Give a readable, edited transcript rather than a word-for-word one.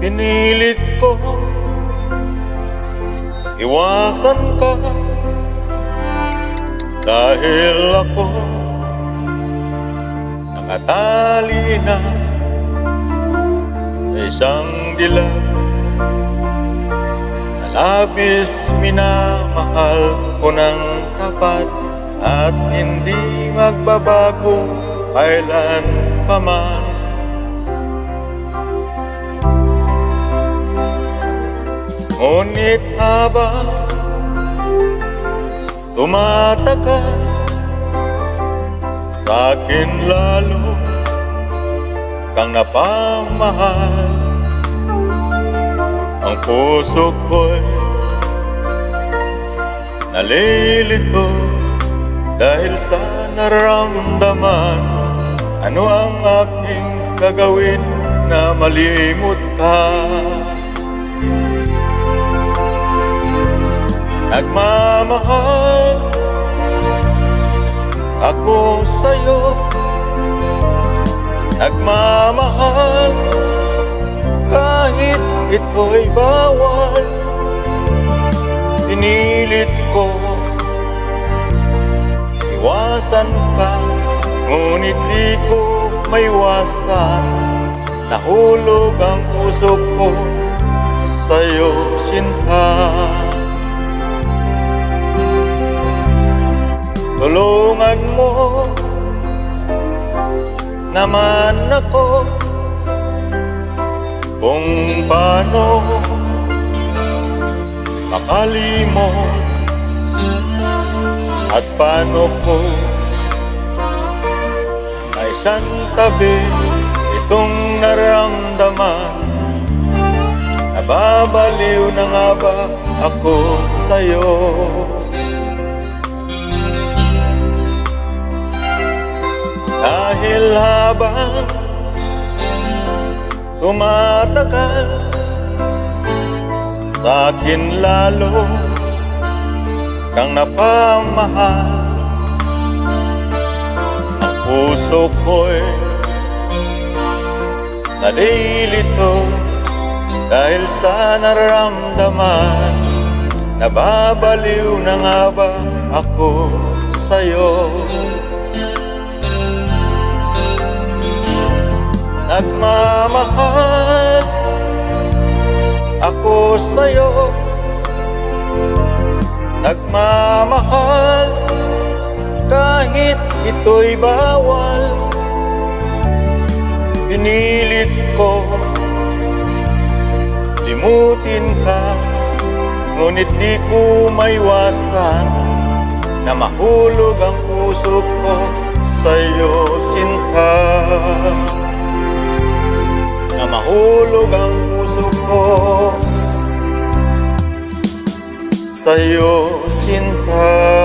Pinilit ko iwasan ka dahil ako nakatali na sa isang dilag na labis minamahal ko ng tapat at hindi magbabago kailan paman. Ngunit habang tumatagal, sa'kin lalo kang napamahal. Ang puso ko'y nalilito dahil sa nararamdaman. Ano ang aking gagawin na malimot ka? Nagmamahal ako sa'yo, nagmamahal kahit ito'y bawal. Pinilit ko iwasan ka, ngunit di ko maiwasan. Nahulog ang puso ko sa'yo, sinta. Tulungan mo naman ako kung paano makalimot at paano ko maisantabi itong nararamdaman. Nababaliw na nga ba ako sa'yo? Dahil habang tumatagal, sa'kin lalo kang napamahal. Ang puso ko'y nalilito dahil sa nararamdaman. Nababaliw na nga ba ako sa'yo? Nagmamahal ako sa'yo, nagmamahal kahit ito'y bawal. Pinilit ko limutin ka, ngunit di ko maiwasan na mahulog ang puso ko sa'yo, sinta. Na mahulog ang puso ko sa'yo, sinta.